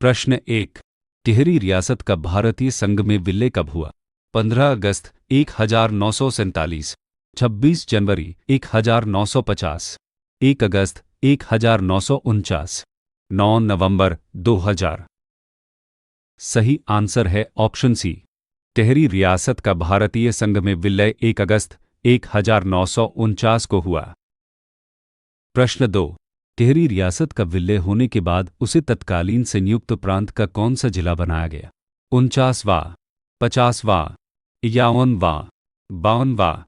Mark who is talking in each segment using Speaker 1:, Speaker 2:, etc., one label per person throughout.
Speaker 1: प्रश्न 1। टिहरी रियासत का भारतीय संघ में विलय कब हुआ? 15 अगस्त 1947, 26 जनवरी 1950, 1 अगस्त 1949, 9 नवंबर 2000। सही आंसर है ऑप्शन सी। टिहरी रियासत का भारतीय संघ में विलय 1 अगस्त 1949 को हुआ। प्रश्न 2। टिहरी रियासत का विलय होने के बाद उसे तत्कालीन संयुक्त प्रांत का कौन सा जिला बनाया गया? 49वां, 50वां, 51वां, 52वां।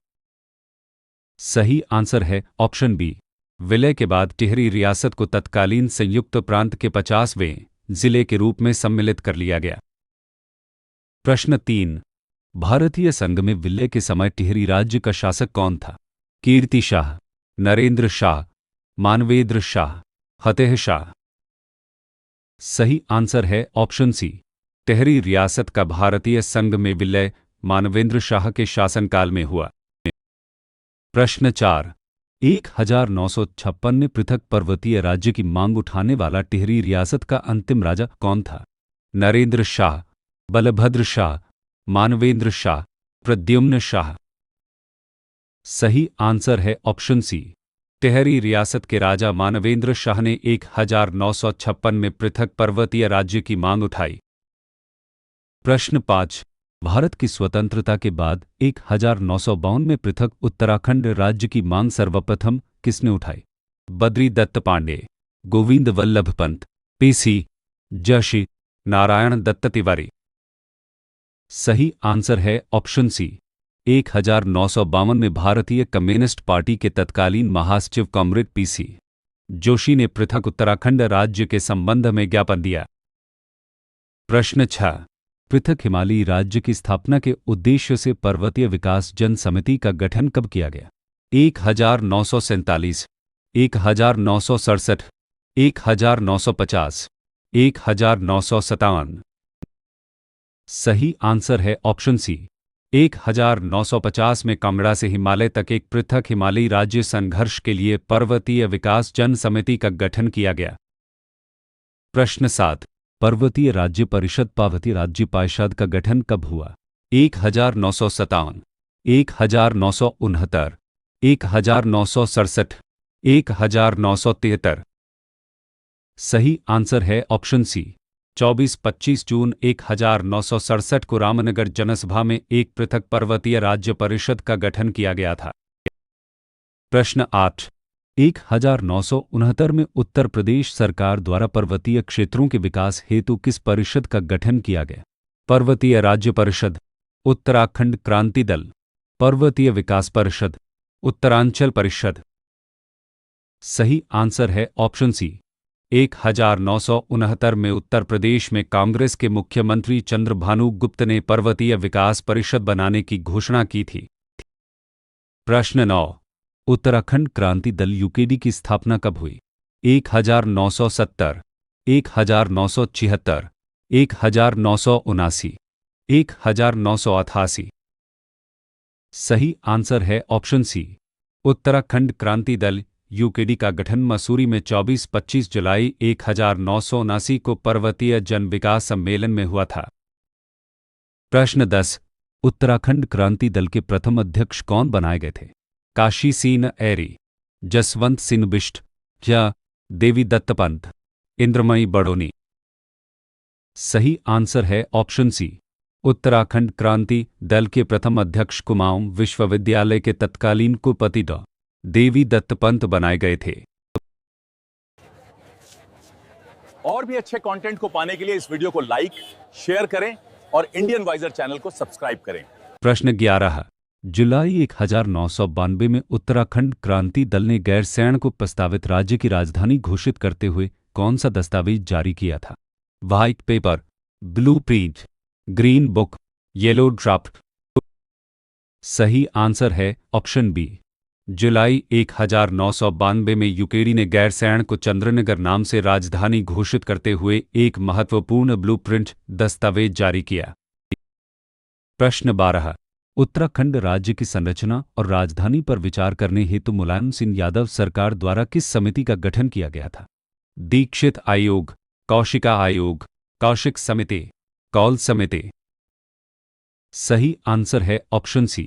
Speaker 1: सही आंसर है ऑप्शन बी। विलय के बाद टिहरी रियासत को तत्कालीन संयुक्त प्रांत के 50वें जिले के रूप में सम्मिलित कर लिया गया। प्रश्न 3। भारतीय संघ में विलय के समय टिहरी राज्य का शासक कौन था? कीर्ति शाह, नरेंद्र शाह, मानवेंद्र शाह, फतेह शाह। सही आंसर है ऑप्शन सी। टिहरी रियासत का भारतीय संघ में विलय मानवेंद्र शाह के शासनकाल में हुआ। प्रश्न 4। 1956 में पृथक पर्वतीय राज्य की मांग उठाने वाला टिहरी रियासत का अंतिम राजा कौन था? नरेंद्र शाह, बलभद्र शाह, मानवेंद्र शाह, प्रद्युम्न शाह। सही आंसर है ऑप्शन सी। टिहरी रियासत के राजा मानवेंद्र शाह ने 1956 में पृथक पर्वतीय राज्य की मांग उठाई। प्रश्न 5। भारत की स्वतंत्रता के बाद 1952 में पृथक उत्तराखंड राज्य की मांग सर्वप्रथम किसने उठाई? बद्री दत्त पांडे, गोविंद वल्लभ पंत, पीसी जशी, नारायण दत्त तिवारी। सही आंसर है ऑप्शन सी। 1952 में भारतीय कम्युनिस्ट पार्टी के तत्कालीन महासचिव कॉमरेड पीसी जोशी ने पृथक उत्तराखंड राज्य के संबंध में ज्ञापन दिया। प्रश्न 6। पृथक हिमालयी राज्य की स्थापना के उद्देश्य से पर्वतीय विकास जन समिति का गठन कब किया गया? 1947, 1967, 1950, 1957। सही आंसर है ऑप्शन सी। 1950 में कांगड़ा से हिमालय तक एक पृथक हिमालयी राज्य संघर्ष के लिए पर्वतीय विकास जन समिति का गठन किया गया। प्रश्न 7। पर्वतीय राज्य परिषद पार्वतीय राज्य परिषद का गठन कब हुआ? 1957, 1969, 1967, 1973। सही आंसर है ऑप्शन सी। 24-25 जून 1967 को रामनगर जनसभा में एक पृथक पर्वतीय राज्य परिषद का गठन किया गया था। प्रश्न 8। 1969 में उत्तर प्रदेश सरकार द्वारा पर्वतीय क्षेत्रों के विकास हेतु किस परिषद का गठन किया गया? पर्वतीय राज्य परिषद, उत्तराखंड क्रांति दल, पर्वतीय विकास परिषद, उत्तरांचल परिषद। सही आंसर है ऑप्शन सी। 1969 में उत्तर प्रदेश में कांग्रेस के मुख्यमंत्री चंद्रभानु गुप्त ने पर्वतीय विकास परिषद बनाने की घोषणा की थी। प्रश्न 9। उत्तराखंड क्रांति दल यूकेडी की स्थापना कब हुई? 1970, 1976, 1979, 1988। सही आंसर है option C. Uttarakhand Kranti Dal UKD का गठन मसूरी में 24-25 जुलाई 1979 को पर्वतीय जन विकास सम्मेलन में हुआ था। प्रश्न 10। उत्तराखंड क्रांति दल के प्रथम अध्यक्ष कौन बनाए गए थे? काशी सिंह ऐरी, जसवंत सिंह बिष्ट या देवी दत्त पंत, इंद्रमयी बड़ोनी। सही आंसर है ऑप्शन सी। उत्तराखंड क्रांति दल के प्रथम अध्यक्ष कुमाऊं विश्वविद्यालय के तत्कालीन कुलपति डॉ. देवी दत्त पंत बनाए गए थे।
Speaker 2: और भी अच्छे कंटेंट को पाने के लिए इस वीडियो को लाइक, शेयर करें और इंडियन वाइजर चैनल को सब्सक्राइब करें।
Speaker 1: प्रश्न 11। जुलाई 1992 में उत्तराखंड क्रांति दल ने गैरसैंण को प्रस्तावित राज्य की राजधानी घोषित करते हुए कौन सा दस्तावेज जारी किया था? White paper, blue print, green book, yellow draft. सही आंसर है ऑप्शन बी। जुलाई 1992 में यूकेडी ने गैरसैंण को चंद्रनगर नाम से राजधानी घोषित करते हुए एक महत्वपूर्ण ब्लूप्रिंट दस्तावेज जारी किया। प्रश्न 12। उत्तराखंड राज्य की संरचना और राजधानी पर विचार करने हेतु मुलायम सिंह यादव सरकार द्वारा किस समिति का गठन किया गया था? दीक्षित आयोग, कौशिका आयोग, कौशिक समिति, कौल समिति। सही आंसर है ऑप्शन सी,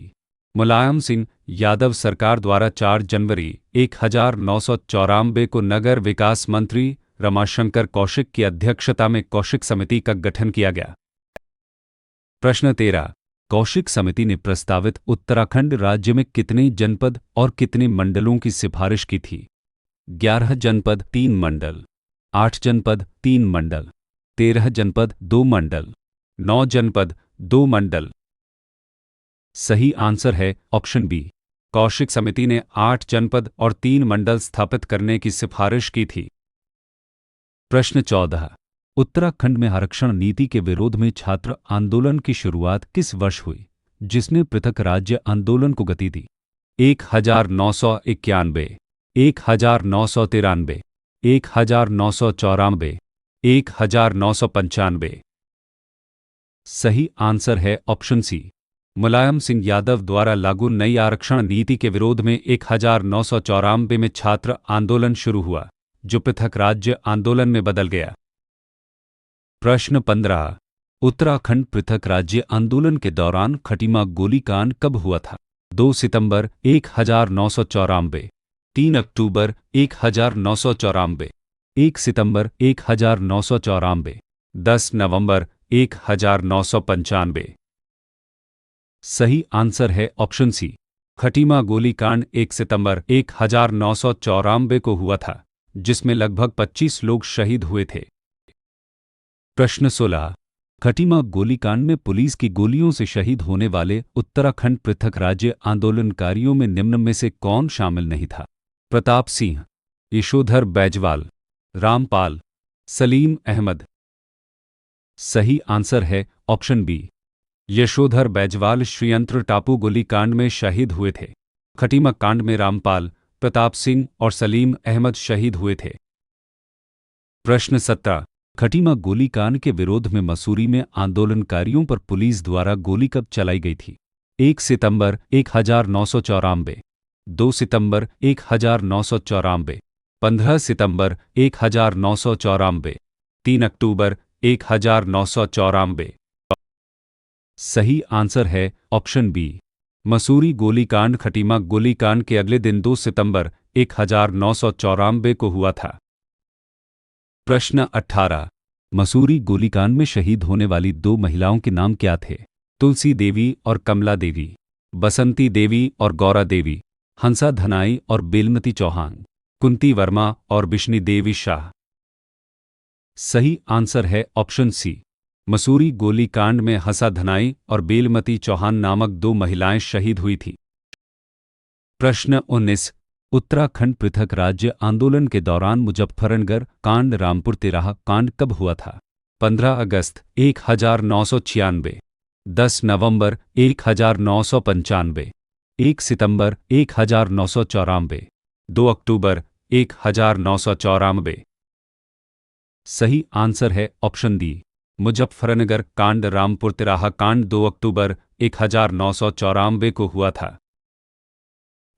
Speaker 1: मुलायम सिंह यादव सरकार द्वारा 4 जनवरी 1994 को नगर विकास मंत्री रमाशंकर कौशिक की अध्यक्षता में कौशिक समिति का गठन किया गया। प्रश्न 13, कौशिक समिति ने प्रस्तावित उत्तराखंड राज्य में कितने जनपद और कितने मंडलों की सिफारिश की थी? 11 जनपद 3 मंडल, 8 जनपद 3 मंडल, 13 जनपद 2 मंडल, 9 जनपद 2 मंडल। सही आंसर है ऑप्शन बी, कौशिक समिति ने 8 जनपद और 3 मंडल स्थापित करने की सिफारिश की थी। प्रश्न 14, उत्तराखंड में आरक्षण नीति के विरोध में छात्र आंदोलन की शुरुआत किस वर्ष हुई, जिसने पृथक राज्य आंदोलन को गति दी? 1991, 1993, 1994, 1995। सही आंसर है ऑप्शन सी, मुलायम सिंह यादव द्वारा लागू नई आरक्षण नीति के विरोध में 1994 में छात्र आंदोलन शुरू हुआ, जो पृथक राज्य आंदोलन में बदल गया। प्रश्न 15, उत्तराखंड पृथक राज्य आंदोलन के दौरान खटीमा गोलीकांड कब हुआ था? 2 सितंबर 1994, 3 अक्टूबर 1994, 1 सितंबर 1994, 10 नवंबर 1995। सही आंसर है ऑप्शन सी, खटीमा गोलीकांड 1 सितंबर 1994 को हुआ था, जिसमें लगभग 25 लोग शहीद हुए थे। प्रश्न 16, खटीमा गोलीकांड में पुलिस की गोलियों से शहीद होने वाले उत्तराखंड पृथक राज्य आंदोलनकारियों में निम्न में से कौन शामिल नहीं था? प्रताप सिंह, यशोधर बैजवाल, रामपाल, सलीम अहमद। सही आंसर है ऑप्शन बी, यशोधर बैजवाल श्रीयंत्र टापू गोलीकांड में शहीद हुए थे। खटीमा कांड में रामपाल, प्रताप सिंह और सलीम अहमद शहीद हुए थे। प्रश्न 17, खटीमा गोलीकांड के विरोध में मसूरी में आंदोलनकारियों पर पुलिस द्वारा गोली कब चलाई गई थी? 1 सितंबर 1994, 2 सितंबर 1994, 15 सितंबर 1994, 3 अक्टूबर 1994। सही आंसर है ऑप्शन बी, मसूरी गोलीकांड खटीमा गोलीकांड के अगले दिन 2 सितंबर 1994 को हुआ था। प्रश्न 18, मसूरी गोलीकांड में शहीद होने वाली 2 महिलाओं के नाम क्या थे? तुलसी देवी और कमला देवी, बसंती देवी और गौरा देवी, हंसा धनाई और बेलमती चौहान, कुंती वर्मा और बिश्नी देवी शाह। सही आंसर है ऑप्शन सी, मसूरी गोलीकांड में हंसा धनाई और बेलमती चौहान नामक 2 महिलाएं शहीद हुई थी। प्रश्न 19, उत्तराखंड पृथक राज्य आंदोलन के दौरान मुजफ्फरनगर कांड रामपुर तिराहा कांड कब हुआ था? 15 अगस्त 1996, 10 नवंबर 1995, 1 सितंबर 1994, 2 अक्टूबर 1994। सही आंसर है ऑप्शन डी, मुजफ्फरनगर कांड रामपुर तिराहा कांड 2 अक्टूबर 1994 को हुआ था।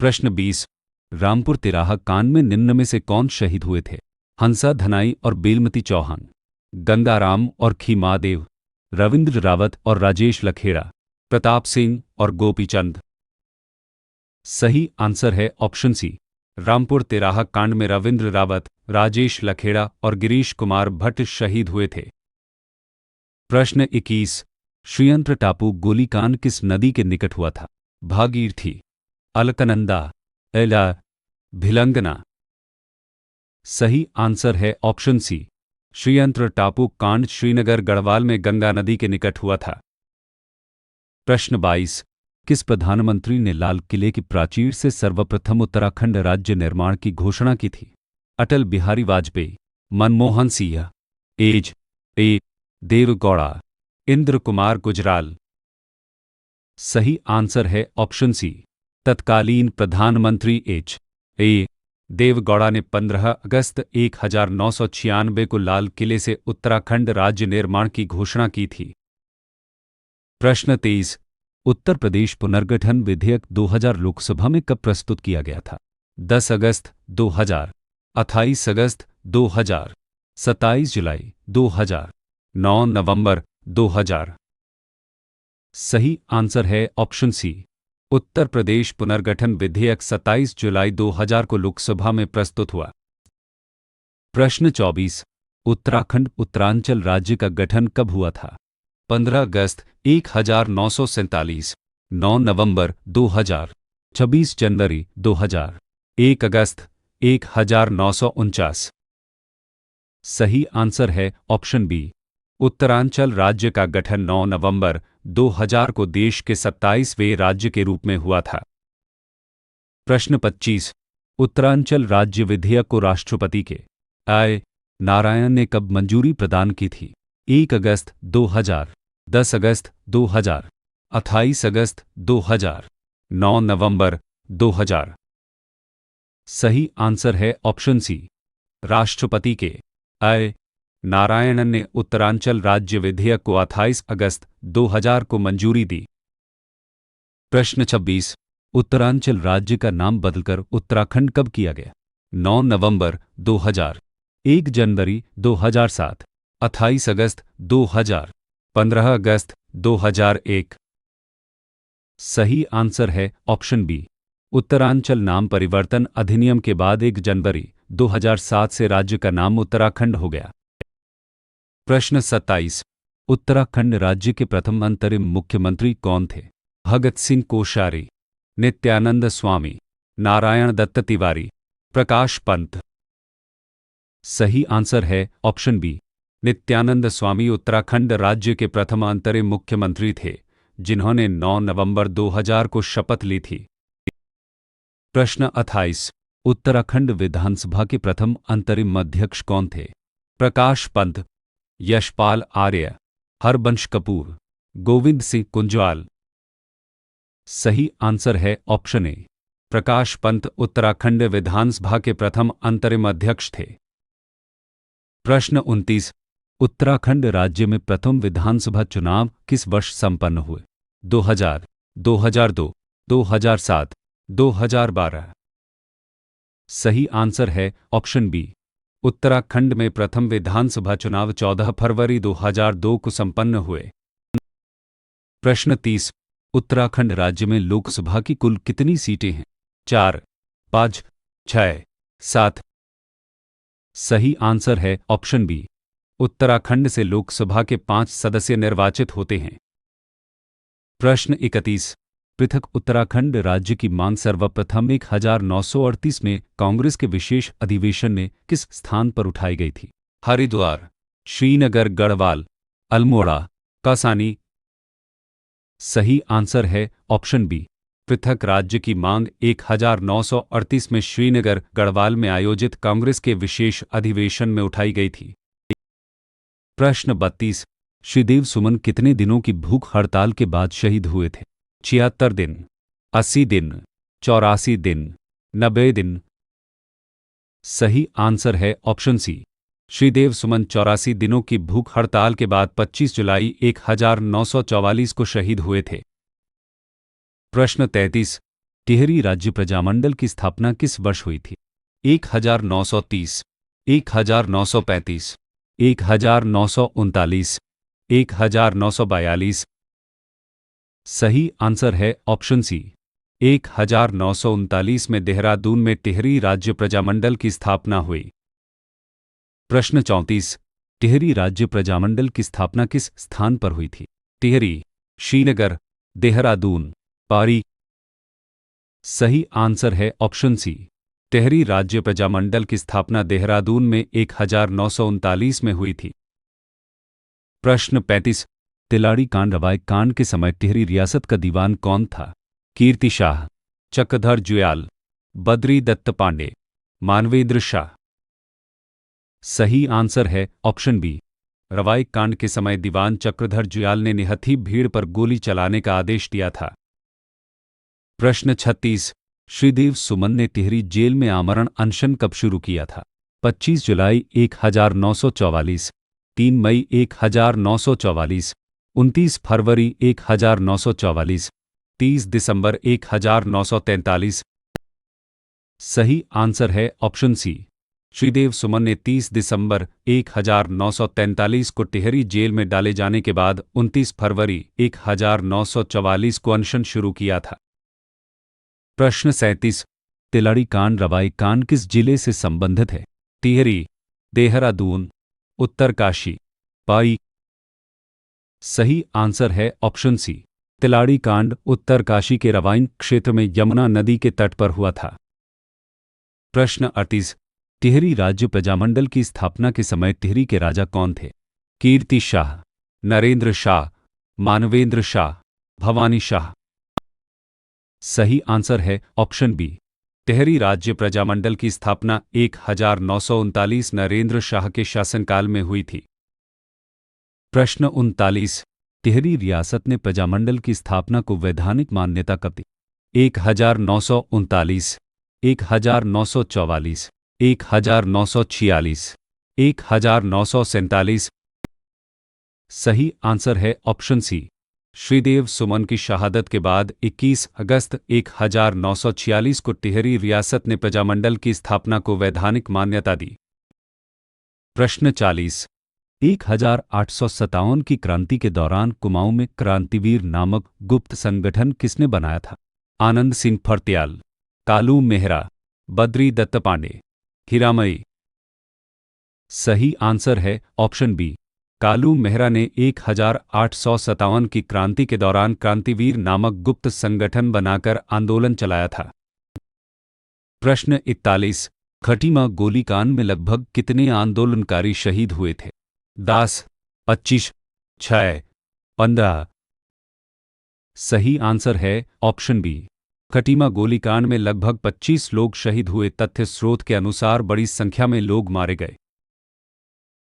Speaker 1: प्रश्न 20, रामपुर तिराहा कांड में निम्न में से कौन शहीद हुए थे? हंसा धनाई और बेलमती चौहान, गंगाराम और खीमादेव, रविंद्र रावत और राजेश लखेड़ा, प्रताप सिंह और गोपीचंद। सही आंसर है ऑप्शन सी, रामपुर तिराहा कांड में रविंद्र रावत, राजेश लखेड़ा और गिरीश कुमार भट्ट शहीद हुए थे। प्रश्न 21, श्रीयंत्र टापू गोलीकांड किस नदी के निकट हुआ था? भागीरथी, अलकनंदा, एला, भिलंगना। सही आंसर है ऑप्शन सी, श्रीयंत्र टापू कांड श्रीनगर गढ़वाल में गंगा नदी के निकट हुआ था। प्रश्न 22, किस प्रधानमंत्री ने लाल किले की प्राचीर से सर्वप्रथम उत्तराखंड राज्य निर्माण की घोषणा की थी? Atal Bihari Vajpayee, Manmohan Singh, as a Deve Gowda, Indra Kumar Gujral. सही आंसर है ऑप्शन सी, तत्कालीन प्रधानमंत्री एच ए देवगौड़ा ने 15 अगस्त 1996 को लाल किले से उत्तराखंड राज्य निर्माण की घोषणा की थी। प्रश्न 23, उत्तर प्रदेश पुनर्गठन विधेयक 2000 लोकसभा में कब प्रस्तुत किया गया था? 10 अगस्त 2000, 28 अगस्त 2000, 27 जुलाई 2000, 9 नवंबर 2000। सही आंसर है ऑप्शन सी। उत्तर प्रदेश पुनर्गठन विधेयक 27 जुलाई 2000 को लोकसभा में प्रस्तुत हुआ। प्रश्न 24। उत्तराखंड उत्तरांचल राज्य का गठन कब हुआ था? 15 अगस्त 1947, 9 नवंबर 2000, 26 जनवरी 2000, 1 अगस्त 1949। सही आंसर है ऑप्शन बी। उत्तरांचल राज्य का गठन 9 नवंबर 2000 को देश के 27वें राज्य के रूप में हुआ था। प्रश्न 25। उत्तरांचल राज्य विधेयक को राष्ट्रपति के आय नारायण ने कब मंजूरी प्रदान की थी? 1 अगस्त 2000, 10 अगस्त 2000, 28 अगस्त 2000, 9 नवंबर 2000। सही आंसर है ऑप्शन सी। राष्ट्रपति के आय नारायणन ने उत्तरांचल राज्य विधेयक को 28 अगस्त 2000 को मंजूरी दी। प्रश्न 26। उत्तरांचल राज्य का नाम बदलकर उत्तराखंड कब किया गया? 9 नवंबर 2000, 1 जनवरी 2007, 28 अगस्त 2000, 15 अगस्त 2001। सही आंसर है ऑप्शन बी। उत्तरांचल नाम परिवर्तन अधिनियम के बाद 1 जनवरी 2007 से राज्य का नाम उत्तराखंड हो गया। प्रश्न 27। उत्तराखंड राज्य के प्रथम अंतरिम मुख्यमंत्री कौन थे? भगत सिंह कोश्यारी, नित्यानंद स्वामी, नारायण दत्त तिवारी, प्रकाश पंत। सही आंसर है ऑप्शन बी। नित्यानंद स्वामी उत्तराखंड राज्य के प्रथम अंतरिम मुख्यमंत्री थे, जिन्होंने 9 नवंबर 2000 को शपथ ली थी। प्रश्न 28। उत्तराखंड विधानसभा के प्रथम अंतरिम अध्यक्ष कौन थे? प्रकाश पंत, यशपाल आर्य, हरबंश कपूर, गोविंद सिंह कुंजवाल। सही आंसर है ऑप्शन ए। प्रकाश पंत उत्तराखंड विधानसभा के प्रथम अंतरिम अध्यक्ष थे। प्रश्न 29। उत्तराखंड राज्य में प्रथम विधानसभा चुनाव किस वर्ष संपन्न हुए? 2000, 2002, 2007, 2012। सही आंसर है ऑप्शन बी। उत्तराखंड में प्रथम विधानसभा चुनाव 14 फरवरी 2002 को संपन्न हुए। प्रश्न 30। उत्तराखंड राज्य में लोकसभा की कुल कितनी सीटें हैं? 4, 5, 6, 7। सही आंसर है ऑप्शन बी। उत्तराखंड से लोकसभा के 5 सदस्य निर्वाचित होते हैं। प्रश्न 31। पृथक उत्तराखंड राज्य की मांग सर्वप्रथम 1938 में कांग्रेस के विशेष अधिवेशन में किस स्थान पर उठाई गई थी? हरिद्वार, श्रीनगर, गढ़वाल, अल्मोड़ा, कौसानी। सही आंसर है ऑप्शन बी। पृथक राज्य की मांग 1938 में श्रीनगर, गढ़वाल में आयोजित कांग्रेस के विशेष अधिवेशन में उठाई गई थी। प्रश्न 32। श्रीदेव सुमन कितने दिनों की भूख हड़ताल के बाद शहीद हुए थे? 76 दिन, 80 दिन, 84 दिन, 90 दिन। सही आंसर है ऑप्शन सी। श्रीदेव सुमन 84 दिनों की भूख हड़ताल के बाद 25 जुलाई 1944 को शहीद हुए थे। प्रश्न 33। टिहरी राज्य प्रजामंडल की स्थापना किस वर्ष हुई थी? 1930, 1935, 1939, 1942। सही आंसर है ऑप्शन सी। 1939 में देहरादून में टिहरी राज्य प्रजामंडल की स्थापना हुई। प्रश्न 34। टिहरी राज्य प्रजामंडल की स्थापना किस स्थान पर हुई थी? टिहरी, श्रीनगर, देहरादून, पारी। सही आंसर है ऑप्शन सी। टिहरी राज्य प्रजामंडल की स्थापना देहरादून में 1939 में हुई थी। प्रश्न 35। तिलाड़ी कांड रवाई कांड के समय टिहरी रियासत का दीवान कौन था? कीर्ति शाह, चक्रधर जुयाल, बद्री दत्त पांडे, मानवेंद्र शाह। सही आंसर है ऑप्शन बी। रवाई कांड के समय दीवान चक्रधर जुयाल ने निहत्थी भीड़ पर गोली चलाने का आदेश दिया था। प्रश्न 36। श्रीदेव सुमन ने टिहरी जेल में आमरण अनशन कब शुरू किया था? 25 जुलाई 1944, 3 मई 1944, 29 फरवरी 1944, 30 दिसंबर 1943। सही आंसर है ऑप्शन सी। श्रीदेव सुमन ने 30 दिसंबर 1943 को टिहरी जेल में डाले जाने के बाद 29 फरवरी 1944 को अनशन शुरू किया था। प्रश्न 37। तिलड़ी कांड रवाई कांड किस जिले से संबंधित है? टिहरी, देहरादून, उत्तरकाशी, पाई। सही आंसर है ऑप्शन सी, तिलाड़ी कांड उत्तरकाशी के रवाइन क्षेत्र में यमुना नदी के तट पर हुआ था। प्रश्न 38। टिहरी राज्य प्रजामंडल की स्थापना के समय टिहरी के राजा कौन थे? कीर्ति शाह, नरेंद्र शाह, मानवेंद्र शाह, भवानी शाह। सही आंसर है ऑप्शन बी, टिहरी राज्य प्रजामंडल की स्थापना 1939 नरेंद्र शाह के शासनकाल में हुई थी। प्रश्न 39। टिहरी रियासत ने प्रजामंडल की स्थापना को वैधानिक मान्यता कब दी? 1939, 1944, 1946, 1947। सही आंसर है ऑप्शन सी, श्रीदेव सुमन की शहादत के बाद 21 अगस्त 1946 को टिहरी रियासत ने प्रजामंडल की स्थापना को वैधानिक मान्यता दी। प्रश्न 40। 1857 की क्रांति के दौरान कुमाऊं में क्रांतिवीर नामक गुप्त संगठन किसने बनाया था? आनंद सिंह फर्त्याल, कालू मेहरा, बद्री दत्त पांडे, हीरामई। सही आंसर है ऑप्शन बी, कालू मेहरा ने 1857 की क्रांति के दौरान क्रांतिवीर नामक गुप्त संगठन बनाकर आंदोलन चलाया था। प्रश्न 41। खटीमा गोलीकांड में लगभग कितने आंदोलनकारी शहीद हुए थे? 10, 25, 6, 15। सही आंसर है ऑप्शन बी, खटीमा गोलीकांड में लगभग 25 लोग शहीद हुए। तथ्य स्रोत के अनुसार बड़ी संख्या में लोग मारे गए।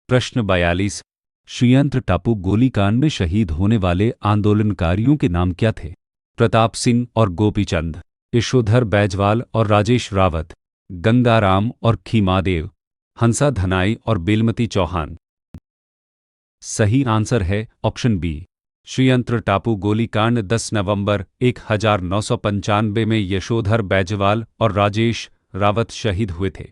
Speaker 1: प्रश्न 42। श्रीयंत्र टापू गोलीकांड में शहीद होने वाले आंदोलनकारियों के नाम क्या थे? प्रताप सिंह और गोपीचंद, यशोधर बैजवाल और राजेश रावत, गंगाराम और खीमादेव, हंसा धनाई और बेलमती चौहान। सही आंसर है ऑप्शन बी, श्रीयंत्र टापू गोलीकांड 10 नवंबर 1995 में यशोधर बैजवाल और राजेश रावत शहीद हुए थे।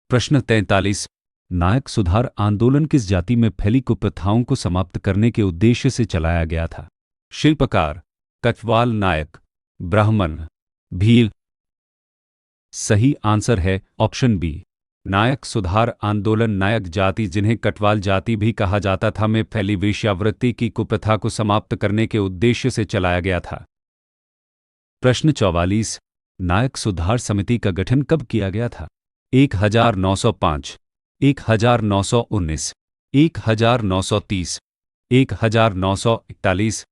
Speaker 1: प्रश्न 43। नायक सुधार आंदोलन किस जाति में फैली कुप्रथाओं को समाप्त करने के उद्देश्य से चलाया गया था? शिल्पकार, कछवाल नायक, ब्राह्मण, भील। सही आंसर है ऑप्शन बी, नायक सुधार आंदोलन नायक जाति, जिन्हें कटवाल जाति भी कहा जाता था, में फैली वेश्यावृत्ति की कुप्रथा को समाप्त करने के उद्देश्य से चलाया गया था। प्रश्न 44। नायक सुधार समिति का गठन कब किया गया था? 1905, 1919, 1930, 1941।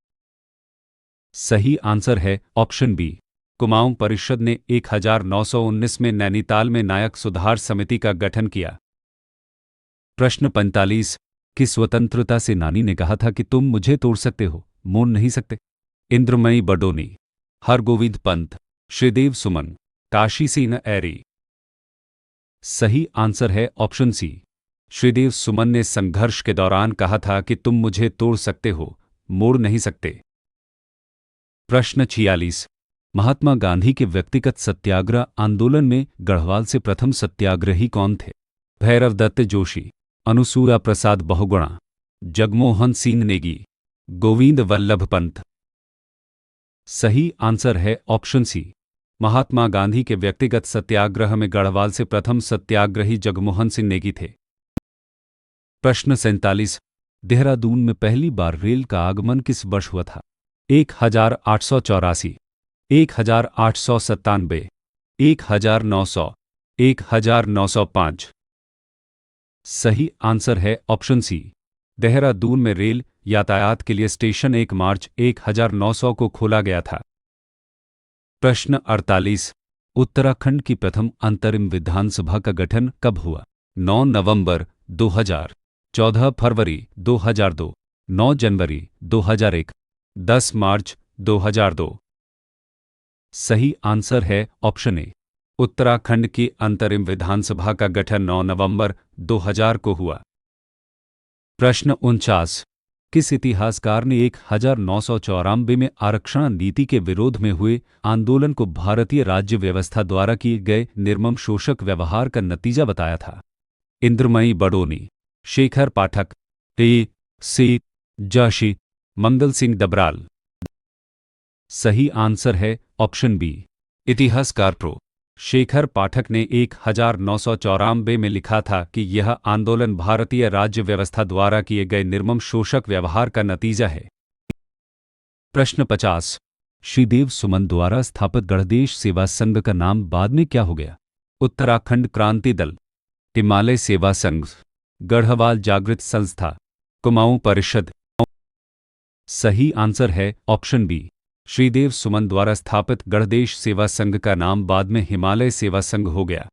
Speaker 1: सही आंसर है ऑप्शन बी, कुमाऊं परिषद ने 1919 में नैनीताल में नायक सुधार समिति का गठन किया। प्रश्न 45। कि स्वतंत्रता सेनानी ने कहा था कि तुम मुझे तोड़ सकते हो, मोड़ नहीं सकते? इंद्रमयी बडोनी, हरगोविंद पंत, श्रीदेव सुमन, काशी सिंह ऐरी। सही आंसर है ऑप्शन सी, श्रीदेव सुमन ने संघर्ष के दौरान कहा था कि तुम मुझे तोड़ सकते हो, मोड़ नहीं सकते। प्रश्न 46। महात्मा गांधी के व्यक्तिगत सत्याग्रह आंदोलन में गढ़वाल से प्रथम सत्याग्रही कौन थे? भैरव दत्त जोशी, अनुसूया प्रसाद बहुगुणा, जगमोहन सिंह नेगी, गोविंद वल्लभ पंत। सही आंसर है ऑप्शन सी, महात्मा गांधी के व्यक्तिगत सत्याग्रह में गढ़वाल से प्रथम सत्याग्रही जगमोहन सिंह नेगी थे। प्रश्न 47। देहरादून में पहली बार रेल का आगमन किस वर्ष हुआ था? 1884, 1897, 1900, 1905। सही आंसर है ऑप्शन सी, देहरादून में रेल यातायात के लिए स्टेशन 1 मार्च 1900 को खोला गया था। प्रश्न 48। उत्तराखंड की प्रथम अंतरिम विधानसभा का गठन कब हुआ? 9 नवंबर 2000, 14 फरवरी 2002, 9 जनवरी 2001, 10 मार्च 2002। सही आंसर है ऑप्शन ए, उत्तराखंड की अंतरिम विधानसभा का गठन 9 नवंबर 2000 को हुआ। प्रश्न 49। किस इतिहासकार ने 1994 में आरक्षण नीति के विरोध में हुए आंदोलन को भारतीय राज्य व्यवस्था द्वारा किए गए निर्मम शोषक व्यवहार का नतीजा बताया था? इंद्रमयी बडोनी, शेखर पाठक, ए सी जोशी, मंगल सिंह डबराल। सही आंसर है ऑप्शन बी। इतिहासकार प्रो शेखर पाठक ने 1994 में लिखा था कि यह आंदोलन भारतीय राज्य व्यवस्था द्वारा किए गए निर्मम शोषक व्यवहार का नतीजा है। प्रश्न 50। श्रीदेव सुमन द्वारा स्थापित गणदेश सेवा संघ का नाम बाद में क्या हो गया? उत्तराखंड क्रांति दल, हिमालय सेवा संघ, गढ़वाल जागृत संस्था, कुमाऊं परिषद। सही आंसर है ऑप्शन बी। श्रीदेव सुमन द्वारा स्थापित गणदेश सेवा संघ का नाम बाद में हिमालय सेवा संघ हो गया।